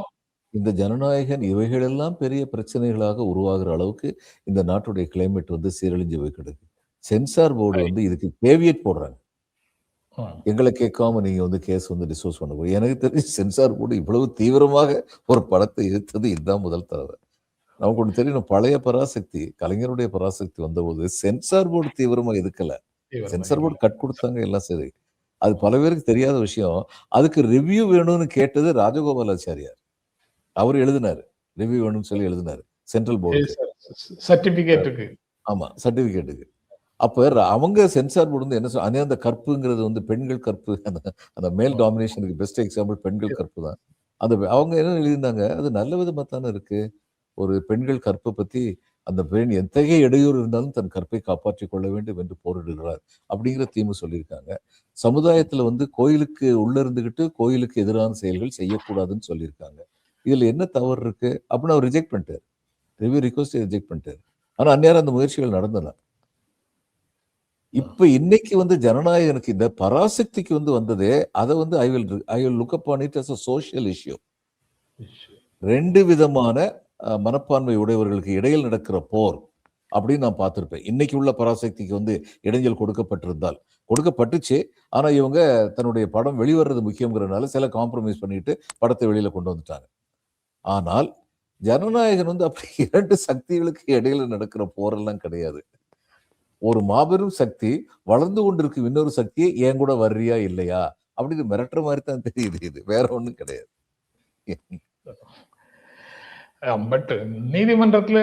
இந்த ஜனநாயகன் இவைகளெல்லாம் பெரிய பிரச்சனைகளாக உருவாகிற அளவுக்கு இந்த நாட்டுடைய கிளைமேட் சீரழிஞ்சு போய் கிடக்கு. சென்சார் போர்டு இதுக்கு கேவியட் போடுறாங்க. எங்களை கேட்காம நீங்க கேஸ் டிஸ்போஸ் பண்ண போய். எனக்கு தெரிஞ்சு சென்சார் போர்டு இவ்வளவு தீவிரமாக ஒரு படத்தை எதிர்த்தது இதுதான் முதல் தடவை. நமக்கு ஒன்று தெரியும், பழைய பராசக்தி கலைஞருடைய பராசக்தி வந்தபோது சென்சார் போர்டு தீவிரமா எதுக்கல. சென்சார் போர்டு கட் கொடுத்தாங்க, எல்லாம் சரி. அது பல பேருக்கு தெரியாத விஷயம். அதுக்கு ரிவ்யூ வேணும்னு கேட்டது ராஜகோபாலாச்சாரியார். அவர் எழுதினாரு, ரிவ்யூ வேணும்னு சொல்லி எழுதினாரு சென்ட்ரல் போர்டு சர்டிபிகேட்டுக்கு. ஆமா, சர்டிபிகேட்டுக்கு. அப்ப அவங்க சென்சார் போர்டு என்ன சொல்ல, அந்த கற்புங்கிறது பெண்கள் கற்பு, அந்த மேல் டாமினேஷனுக்கு பெஸ்ட் எக்ஸாம்பிள் பெண்கள் கற்பு தான். அவங்க என்ன எழுதியிருந்தாங்க, அது நல்ல விதமா தானே இருக்கு. ஒரு பெண்கள் கற்பை பத்தி அந்த பெண் எத்தகைய இடையூறு இருந்தாலும் தன் கற்பை காப்பாற்றிக் கொள்ள வேண்டும் என்று போரிடுகிறார் அப்படிங்கிற தீமு சொல்லியிருக்காங்க. சமுதாயத்துல கோயிலுக்கு உள்ள இருந்துகிட்டு கோயிலுக்கு எதிரான செயல்கள் செய்யக்கூடாதுன்னு சொல்லியிருக்காங்க. இதுல என்ன தவறு இருக்கு அப்படின்னு அவர் ரிஜெக்ட் பண்ணிட்டார். ரிவ்யூ ரிக்வெஸ்ட் ரிஜெக்ட் பண்ணிட்டார். ஆனா அந்நேரம் அந்த முயற்சிகள் நடந்தன. இப்ப இன்னைக்கு ஜனநாயகனுக்கு இந்த பராசக்திக்கு வந்ததே அதை I will look up on it as a social issue. 2 விதமான மனப்பான்மை உடையவர்களுக்கு இடையில் நடக்கிற போர் அப்படின்னு நான் பார்த்திருப்பேன். இன்னைக்கு உள்ள பராசக்திக்கு இடைஞ்சல் கொடுக்கப்பட்டிருந்தால் கொடுக்கப்பட்டுச்சு. ஆனா இவங்க தன்னுடைய படம் வெளிவர்றது முக்கியம்ங்கிறதுனால சில காம்ப்ரமைஸ் பண்ணிட்டு படத்தை வெளியில கொண்டு வந்துட்டாங்க. ஆனால் ஜனநாயகம் வந்து அப்படி 2 சக்திகளுக்கு இடையில நடக்கிற போரெல்லாம் கிடையாது. ஒரு மாபெரும் சக்தி வளர்ந்து கொண்டிருக்கும் இன்னொரு சக்தியை என் கூட வர்றியா இல்லையா அப்படின்னு மிரட்டுற மாதிரி தான் தெரியுது. இது வேற ஒண்ணும் கிடையாது. பட் நீதிமன்றத்துல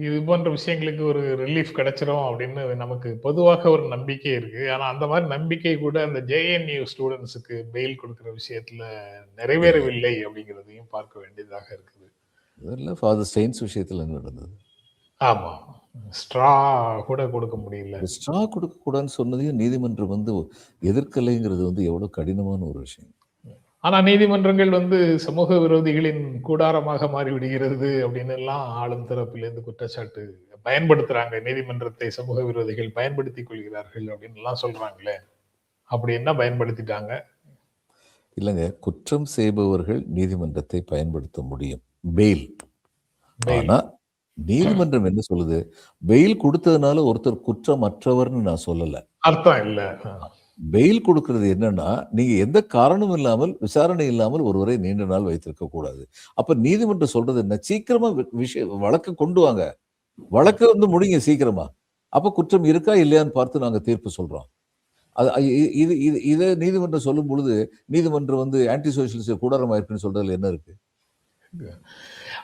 இது போன்ற விஷயங்களுக்கு ஒரு ரிலீஃப் கிடைச்சிரும் அப்படின்னு நமக்கு பொதுவாக ஒரு நம்பிக்கை இருக்கு. ஆனா அந்த மாதிரி நம்பிக்கை கூட அந்த ஜேஎன்யூ ஸ்டூடெண்ட்ஸுக்கு பெயில் கொடுக்கிற விஷயத்துல நிறைவேறவில்லை அப்படிங்கிறதையும் பார்க்க வேண்டியதாக இருக்குது. இதெல்லாம் ஃபாதர் ஸ்டெயின்ஸ் விஷயத்துல என்ன நடந்தது? ஆமா. ஸ்ட்ரா கூட கொடுக்க முடியல. ஸ்ட்ரா கொடுக்க கூடாதுன்னு சொன்னதையும் நீதிமன்றம் வந்து எதிர்க்கலைங்கிறது வந்து எவ்வளவு கடினமான ஒரு விஷயம். ஆனா நீதிமன்றங்கள் வந்து சமூக விரோதிகளின் கூடாரமாக மாறிவிடுகிறது அப்படின்னு எல்லாம் ஆளும் தரப்பிலிருந்து குற்றச்சாட்டு பயன்படுத்துறாங்க. நீதிமன்றத்தை சமூக விரோதிகள் பயன்படுத்திக் கொள்கிறார்கள் அப்படின்னு எல்லாம் சொல்றாங்களே. அப்படி என்ன பயன்படுத்திட்டாங்க? இல்லைங்க, குற்றம் செய்பவர்கள் நீதிமன்றத்தை பயன்படுத்த முடியும், பெயில். ஆனா நீதிமன்றம் என்ன சொல்லுது? பெயில் கொடுத்ததுனால ஒருத்தர் குற்றமற்றவர்னு நான் சொல்லல. அர்த்தம் இல்ல. பெயில் கொடுக்கிறது என்னன்னா, நீங்க எந்த காரணமும் இல்லாமல், விசாரணை இல்லாமல் ஒருவரை நீண்ட நாள் வைத்திருக்க கூடாது. அப்ப நீதிமன்றம் சொல்றது என்ன? சீக்கிரமா வழக்க கொண்டு வாங்க. வழக்க வந்து முடிங்க சீக்கிரமா. அப்ப குற்றம் இருக்கா இல்லையான்னு பார்த்து நாங்க தீர்ப்பு சொல்றோம். அது இது இது இத நீதிமன்றம் சொல்லும் பொழுது, நீதிமன்றம் வந்து ஆன்டி சோஷியலிஸ்ட் கூடாரமா இருக்குன்னு சொல்றதுல என்ன இருக்கு?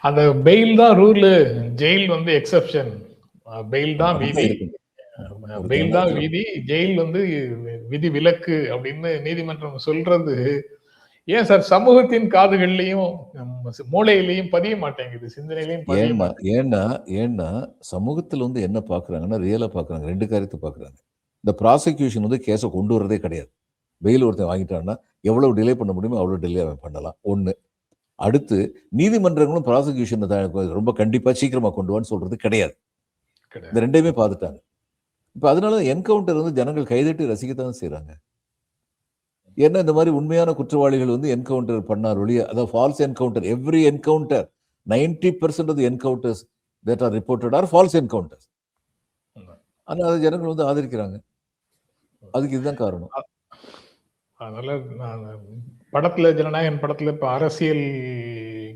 அந்த பெயில் தான் ரூல், ஜெயில் வந்து எக்ஸெப்ஷன். பெயில் தான் விதி. பெயில் தான் விதி, ஜெயில் வந்து விதி விலக்கு அப்படின்னு நீதிமன்றம் சொல்றது ஏன் சார் சமூகத்தின் காதுகள்லயும் மூளையிலையும் பதிய மாட்டேங்குது, சிந்தனையிலையும் பதிய மாட்டேங்குது. ஏன்னா சமூகத்துல வந்து என்ன பாக்குறாங்கன்னா, ரியலா பாக்குறாங்க. 2 காரியத்தை பாக்குறாங்க. இந்த ப்ராசிக்யூஷன் வந்து கேஸை கொண்டு வரதே கிடையாது. பெயில் ஒருத்தன் வாங்கிட்டான்னா எவ்வளவு டிலே பண்ண முடியுமோ அவ்வளவு டிலே அவன் பண்ணலாம். 1. அடுத்து நீதிமன்றங்களும் ப்ராசிக்யூஷன் ரொம்ப கண்டிப்பா சீக்கிரமா கொண்டு வான்னு சொல்றது கிடையாது. இந்த 2யுமே பார்த்துட்டாங்க. இப்ப அதனால என்கவுண்டர் வந்து ஜனங்கள் கைதட்டி ரசிக்கத்தான் செய்யறாங்க. ஏன்னா இந்த மாதிரி உண்மையான குற்றவாளிகள் வந்து என்கவுண்டர் பண்ணார் ஒழிய, அதாவது false encounter, every encounter 90% of the encounters that are reported are false encounters. ஆனா அதை ஜனங்கள் வந்து ஆதரிக்கிறாங்க. அதுக்கு இதுதான் காரணம். அதனால படத்துல, ஜனநாயகன் படத்துல இப்ப அரசியல்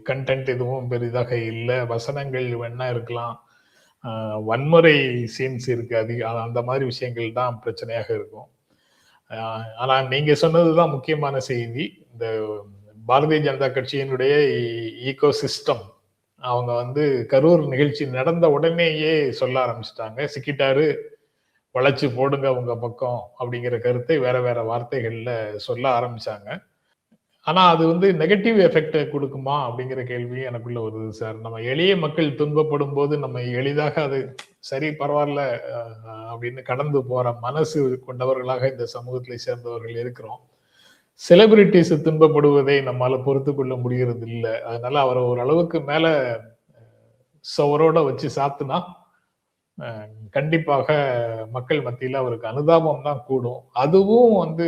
கண்டென்ட் எதுவும் பெரிதாக இல்லை. வசனங்கள் வேணா இருக்கலாம், வன்முறை சீன்ஸ் இருக்கு அதிகம், அந்த மாதிரி விஷயங்கள் தான் பிரச்சனையாக இருக்கும். ஆனா நீங்க சொன்னதுதான் முக்கியமான செய்தி. இந்த பாரதிய ஜனதா கட்சியினுடைய ஈகோ சிஸ்டம் அவங்க வந்து கரூர் நிகழ்ச்சி நடந்த உடனேயே சொல்ல ஆரம்பிச்சிட்டாங்க, சிக்கிட்டாரு, வளைச்சு போடுங்க உங்க பக்கம் அப்படிங்கிற கருத்தை வேற வேற வார்த்தைகள்ல சொல்ல ஆரம்பிச்சாங்க. ஆனா அது வந்து நெகட்டிவ் எஃபெக்ட் கொடுக்குமா அப்படிங்கிற கேள்வி எனக்குள்ள வருது சார். நம்ம எளிய மக்கள் துன்பப்படும் போது நம்ம எளிதாக அது சரி பரவாயில்ல அப்படின்னு கடந்து போற மனசு கொண்டவர்களாக இந்த சமூகத்தை சேர்ந்தவர்கள் இருக்கிறோம். செலிபிரிட்டிஸ் துன்பப்படுவதை நம்மால பொறுத்து கொள்ள முடிகிறது இல்லை. அதனால அவரை ஓரளவுக்கு மேல சவரோட வச்சு சாத்துனா கண்டிப்பாக மக்கள் மத்தியில அவருக்கு அனுதாபம் தான் கூடும். அதுவும் வந்து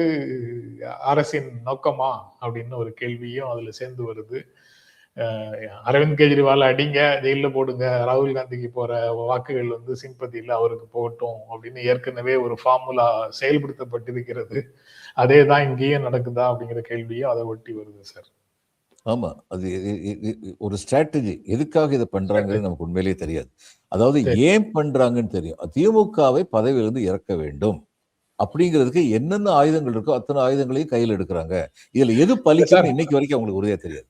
அரசின் நோக்கமா அப்படின்னு ஒரு கேள்வியும் அதுல சேர்ந்து வருது. அரவிந்த் கெஜ்ரிவால் அடிங்க, ஜெயில போடுங்க, ராகுல் காந்திக்கு போற வாக்குகள் வந்து சிம்பதியில அவருக்கு போகட்டும் அப்படின்னு ஏற்கனவே ஒரு ஃபார்முலா செயல்படுத்தப்பட்டிருக்கிறது. அதே தான் இங்கேயும் நடக்குதா அப்படிங்கிற கேள்வியும் அதை ஒட்டி வருது சார். ஆமா, அது ஒரு ஸ்ட்ராட்டஜி. எதுக்காக இதை பண்றாங்கன்னு நமக்கு உண்மையிலேயே தெரியாது. அதாவது ஏன் பண்றாங்கன்னு தெரியும். திமுகவை பதவியிலிருந்து இறக்க வேண்டும் அப்படிங்கிறதுக்கு என்னென்ன ஆயுதங்கள் இருக்கோ அத்தனை ஆயுதங்களையும் கையில் எடுக்கிறாங்க. இதுல எது பலிக்கும் இன்னைக்கு வரைக்கும் அவங்களுக்கு உறுதியா தெரியாது.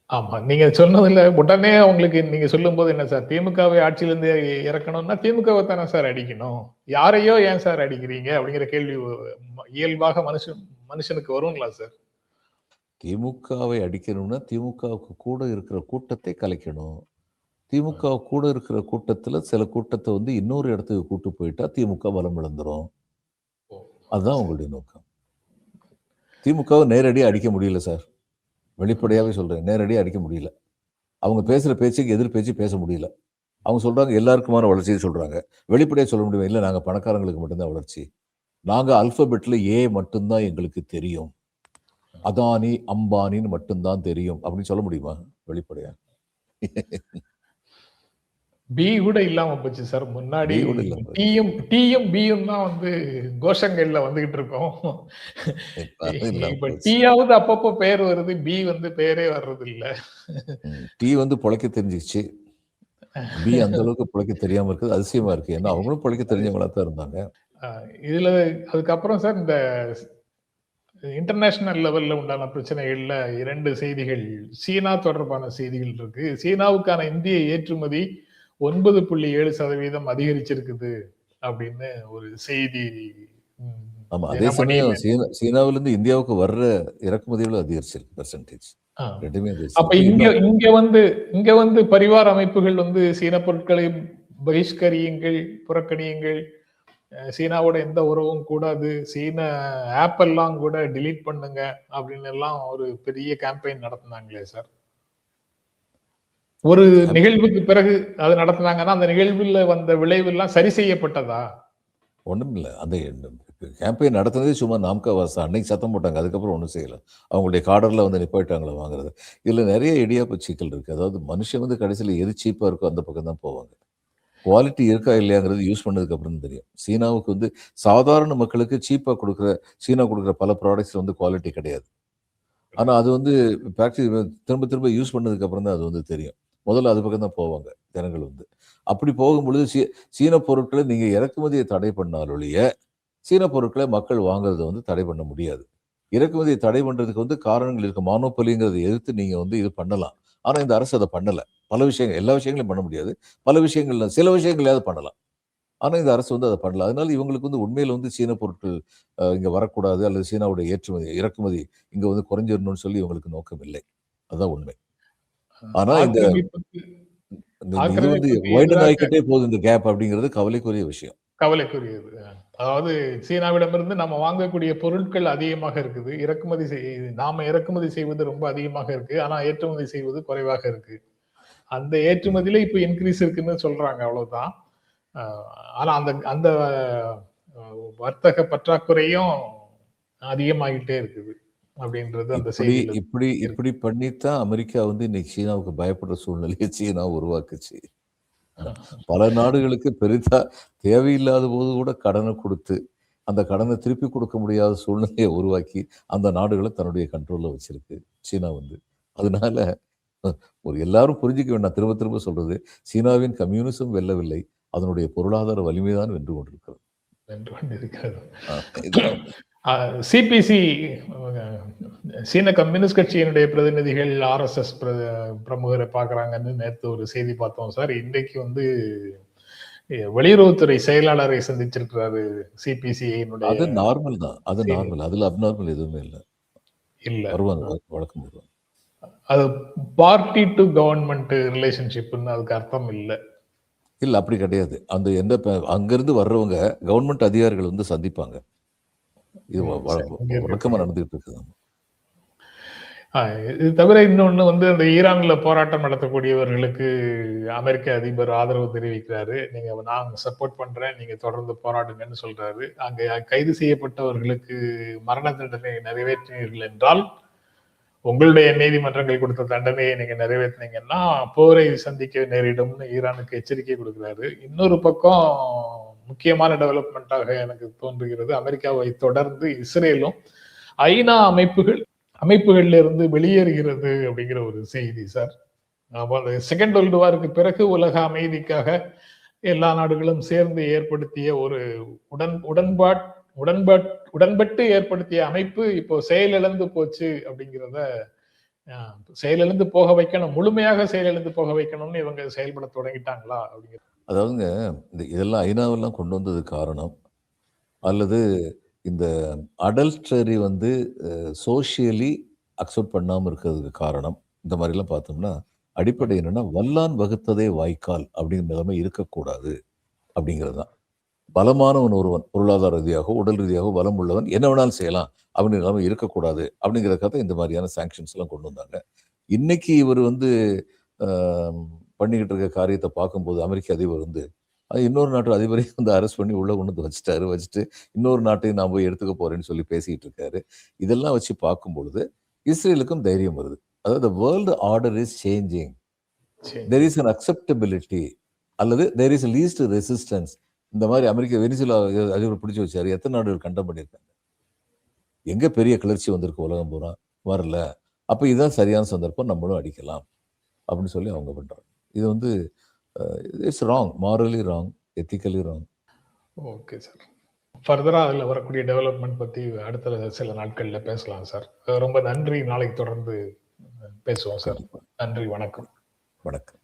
ஆமா, நீங்க சொன்னதுல உடனே உங்களுக்கு நீங்க சொல்லும் போது என்ன சார், திமுகவை ஆட்சியிலிருந்து இறக்கணும்னா திமுகவை தானே சார் அடிக்கணும், யாரையோ ஏன் சார் அடிக்கிறீங்க அப்படிங்கிற கேள்வி இயல்பாக மனுஷனுக்கு வருங்களா சார்? திமுகவை அடிக்கணும்னா திமுகவுக்கு கூட இருக்கிற கூட்டத்தை கலைக்கணும். திமுக கூட இருக்கிற கூட்டத்துல சில கூட்டத்தை வந்து இன்னொரு இடத்துக்கு கூட்டு போயிட்டா திமுக பலம் இழந்துரும். அதுதான் உங்களுடைய நோக்கம். திமுகவை நேரடியாக அடிக்க முடியல சார். வெளிப்படையாவே சொல்றேன், நேரடியாக அடிக்க முடியல. அவங்க பேசுற பேச்சுக்கு எதிர் பேச்சு பேச முடியல. அவங்க சொல்றாங்க எல்லாருக்குமான வளர்ச்சியை சொல்றாங்க. வெளிப்படையாக சொல்ல முடியும், இல்லை நாங்க பணக்காரங்களுக்கு மட்டும்தான் வளர்ச்சி, நாங்க அல்பபெட்ல ஏ மட்டும்தான் எங்களுக்கு தெரியும், அதானி அம்பானின்னு மட்டும்தான் தெரியும் அப்படின்னு சொல்ல முடியுமா வெளிப்படையா? பி கூட இல்லாம போச்சு சார். முன்னாடி பி கூட இல்லாம போச்சு. டீயும் பியும் தான் வந்து கோஷங்கள்ல வந்துகிட்டு இருக்கோம். இப்ப அது இல்லாம இப்ப போச்சு. டீயாவது அப்பப்போ பெயர் வருது, பி வந்து பெயரே வர்றது இல்ல. டீ வந்து பொழைக்க தெரிஞ்சிச்சு. பி அந்த அளவுக்கு பொழைக்க தெரியாம இருக்குது அதிசயமா இருக்கு. ஏன்னா அவங்களும் பொழைக்க அது தெரிஞ்சவங்களா தான் இருந்தாங்க. இதுல அதுக்கப்புறம் சார் இந்த இன்டர்நேஷனல் லெவல்ல உண்டான பிரச்சனைகள்ல 2 செய்திகள், சீனா தொடர்பான செய்திகள் இருக்கு. சீனாவுக்கான இந்திய ஏற்றுமதி 9.7% அதிகரிச்சிருக்குது அப்படின்னு ஒரு செய்தி. ம், ஆமா. அதே தினமணியில. சமயம் சீனாவிலிருந்து இந்தியாவுக்கு வர்ற இறக்குமதிகளும் அதிகரிச்சிருக்கு பெர்சன்டேஜ். ஆ. 2மே அப்ப அதிகரிச்சிருக்கு. இங்க இன்னும் இங்க வந்து பரிவார அமைப்புகள் வந்து சீன பொருட்களை பகிஷ்கரியுங்கள், புறக்கணியுங்கள், சீனாவோட எந்த உறவும் கூடாது, சீன ஆப் எல்லாம் கூட delete பண்ணுங்க அப்படின்னு எல்லாம் ஒரு பெரிய கேம்பெயின் நடத்துனாங்களே சார். ஒரு கேம்ப் நிகழ்வுக்கு பிறகு அது நடத்துனாங்கன்னா, அந்த நிகழ்வுல வந்த விளைவெல்லாம் சரி செய்யப்பட்டதா? ஒண்ணுமில்ல. அந்த கேம்பெயின் நடத்துனதே சும்மா நாம்கா வாஸ்தா. அன்னைக்கு சத்தம் போட்டாங்க. அதுக்கப்புறம் ஒண்ணும் செய்யல. அவங்களுடைய காடர்ல வந்து நிப்பாட்டிட்டாங்களா வாங்குறத. இதுல நெறைய இடியாப்ப சிக்கல் இருக்கு. அதாவது மனுஷன் வந்து கடைசியில எது சீப்பா இருக்கோ அந்த பக்கம் தான் போவாங்க. குவாலிட்டி இருக்கா இல்லையாங்கிறது யூஸ் பண்ணதுக்கு அப்புறம் தான் தெரியும். சீனாவுக்கு வந்து சாதாரண மக்களுக்கு சீப்பா சீனா குடுக்குற பல ப்ராடக்ட்ஸ் வந்து குவாலிட்டி கிடையாது. ஆனா அது வந்து திரும்ப திரும்ப யூஸ் பண்ணதுக்கு அப்புறம் தான் அது வந்து தெரியும். முதல்ல அது பக்கம் தான் போவாங்க ஜனங்கள் வந்து. அப்படி போகும்பொழுது சீன பொருட்கள நீங்க இறக்குமதிய தடை பண்ணால் ஒழிய, சீன பொருட்கள மக்கள் வாங்குறத வந்து தடை பண்ண முடியாது. இறக்குமதிய தடை பண்றதுக்கு வந்து காரணங்கள் இருக்கு. மானோபோலிங்கிறத எதிர்த்து நீங்க வந்து இது பண்ணலாம். ஆனா இந்த அரசு அத பண்ணல. பல விஷயங்கள் எல்லா விஷயங்களையும் பண்ண முடியாது. பல விஷயங்கள்ல சில விஷயங்களையாவது பண்ணலாம். ஆனா இந்த அரசு வந்து அத பண்ணல. அதனால இவங்களுக்கு வந்து உண்மையில வந்து சீன பொருட்கள் இங்க வரக்கூடாது அல்லது சீனாவுடைய இறக்குமதி இங்க வந்து குறைஞ்சிரணும்னு சொல்லி இவங்களுக்கு நோக்கம் இல்லை. அதான் உண்மை. ஆனா இந்த ஆக்கிரமிப்புக்கு இது வந்து ஆக்கிரமிப்புக்கு வைடன் எதிராக ஆயிக்கிட்டே போகுது இந்த கேப் அப்படிங்கிறது கவலைக்குரிய விஷயம். கவலைக்குரியது. அதாவது சீனாவிடமிருந்து நம்ம வாங்கக்கூடிய பொருட்கள் அதிகமாக இருக்குது. நாம இறக்குமதி செய்வது ரொம்ப அதிகமாக இருக்கு. ஆனா ஏற்றுமதி செய்வது குறைவாக இருக்கு. அந்த ஏற்றுமதியில இப்ப இன்கிரீஸ் இருக்குன்னு சொல்றாங்க, அவ்வளவுதான். அ ஆனா அந்த அந்த வர்த்தக பற்றாக்குறையும் அதிகமாகிட்டே இருக்குது. அப்படின்றது அந்த இப்படி செய்தியில இப்படி இருக்கு. இப்படி பண்ணித்தான் அமெரிக்கா வந்து இன்னைக்கு சீனாவுக்கு பயப்படுற சூழ்நிலையை சீனா உருவாக்குச்சு. பல நாடுகளுக்கு பெரிதா தேவையில்லாத போது கூட கடன குடுத்து, அந்த கடன திருப்பி கொடுக்க முடியாத சூழ்நிலைய உருவாக்கி, அந்த நாடுகள தன்னுடைய கண்ட்ரோல்ல வச்சிருக்கு சீனா வந்து. அதனால அ ஒரு எல்லாரும் புரிஞ்சுக்க வேண்டாம். திரும்ப திரும்ப சொல்றது. சீனாவின் கம்யூனிசம் வெல்லவில்லை. அதனுடைய பொருளாதார வலிமை தான் வென்று கொண்டிருக்கிறது. வென்று கொண்டிருக்கிறது. அ இதுதான் உண்மை. சிபிசி, சீன கம்யூனிஸ்ட் கட்சியினுடைய பிரதிநிதிகள் ஆர்எஸ்எஸ் பிரமுகரை பார்க்குறாங்கன்னு நேத்து ஒரு செய்தி பார்த்தோம் சார். இன்னைக்கு வந்து வெளியுறவுத்துறை செயலாளரை சந்திச்சிருக்கிறாரு சிபிசிஐனுடைய அது நார்மல் தான். அது சீனி. நார்மல். அதுல அப்நார்மல் எதுவுமே இல்ல. இல்ல. வருவாங்க. வழக்கம் வருவாங்க. அது பார்ட்டி டு கவர்ன்மெண்ட் ரிலேஷன்ஷிப்னு அதுக்கு அர்த்தம் இல்ல. இல்ல அப்படி கிடையாது. அந்த எந்த அங்கிருந்து வர்றவங்க கவர்ன்மென்ட் அதிகாரிகள் வந்து சந்திப்பாங்க. இது வ வ சரி. இங்க வழக்கமா இருக்கு. நடந்துகிட்டு இருக்குது. ஆ, இது தவிர இன்னொன்னு வந்து அந்த ஈரான்ல போராட்டம் நடத்தக்கூடியவர்களுக்கு அமெரிக்க அதிபர் ஆதரவு தெரிவிக்கிறாரு. நான் சப்போர்ட் பண்றேன். நீங்க தொடர்ந்து போராடுங்கன்னு சொல்றாரு. அங்க கைது செய்யப்பட்டவர்களுக்கு மரண தண்டனை நிறைவேற்றினீர்கள் என்றால், உங்களுடைய நீதிமன்றங்கள் கொடுத்த தண்டனையை நீங்க நிறைவேற்றினீங்கன்னா, போரை சந்திக்க நேரிடும்னு ஈரானுக்கு எச்சரிக்கை கொடுக்கிறாரு. இன்னொரு பக்கம் முக்கியமான டெவலப்மெண்ட்டாக எனக்கு தோன்றுகிறது, அமெரிக்காவை தொடர்ந்து இஸ்ரேலும் ஐநா அமைப்புகள்ல இருந்து வெளியேறுகிறது அப்படிங்கிற ஒரு செய்தி சார். அப்ப அந்த செகண்ட் வேர்ல்டு வாருக்கு பிறகு உலக அமைதிக்காக எல்லா நாடுகளும் சேர்ந்து ஏற்படுத்திய ஒரு உடன் உடன்பாட் உடன்பாட் உடன்பட்டு ஏற்படுத்திய அமைப்பு இப்போ செயலிழந்து போச்சு அப்படிங்கிறத, செயலிழந்து போக வைக்கணும், முழுமையாக செயலிழந்து போக வைக்கணும்னு இவங்க செயல்பட தொடங்கிட்டாங்களா அப்படிங்கிறது. அதாவதுங்க இதெல்லாம் ஐநாவெல்லாம் கொண்டு வந்தது காரணம், அல்லது இந்த அடல்டரி வந்து சோசியலி அக்செப்ட் பண்ணாம இருக்கிறதுக்கு காரணம், இந்த மாரிலாம் பார்த்தோம்னா, அடிப்படை என்னன்னா, "வல்லான் வகுத்ததே வாய்க்கால்" அப்படிங்கிற நிலைமை இருக்கக்கூடாது அப்படிங்கிறது தான். பலமானவன் ஒருவன் பொருளாதார ரீதியாகவோ, உடல் ரீதியாகவோ பலம் உள்ளவன் என்ன வேணாலும் செய்யலாம். அப்படிங்கிற நிலைமை இருக்கக்கூடாது. அப்படிங்கிறதுக்காக தான் இந்த மாரியான சாங்ஷன்ஸ்லாம் கொண்டு வந்தாங்க. இன்னைக்கு இவரு வந்து அ பண்ணிக்கிட்டு இருக்க காரியத்த பார்க்கும்போது, அமெரிக்க அதிபர் வந்து இன்னொரு நாட்டு அதிபரையும் வந்து அரெஸ்ட் பண்ணி உள்ள கொண்டு வந்து வச்சுட்டாரு. வச்சுட்டு இன்னொரு நாட்டையும் நான் போய் எடுத்துக்க போறேன்னு சொல்லி பேசிட்டு இருக்காரு. இதெல்லாம் வச்சு பார்க்கும்பொழுது, இஸ்ரேலுக்கும் தைரியம் வருது. அதாவது, "the world order is changing. சரி. There is an acceptability. அல்லது தேர் இஸ் லீஸ்ட் ரெசிஸ்டன்ஸ். இந்த மாதிரி அமெரிக்க வெனிசுலா அதிபர் பிடிச்சி வச்சாரு. எத்தனை நாடுகள் கண்டம் பண்ணியிருக்காங்க? எங்க பெரிய கிளர்ச்சி வந்திருக்கு உலகம் பூரா? வரல. அப்ப இதுதான் சரியான சந்தர்ப்பம், நம்மளும் அடிக்கலாம் அப்படின்னு சொல்லி அவங்க பண்றாங்க. இது வந்து it's wrong, morally wrong, ethically wrong. Okay sir. ஃபர்தரா அதுல வரக்கூடிய டெவலப்மெண்ட் பத்தி அடுத்த சில நாட்கள்ல பேசலாம் சார். ரொம்ப நன்றி. நாளைக்கு தொடர்ந்து பேசுவோம் சார். நன்றி, வணக்கம். வணக்கம்.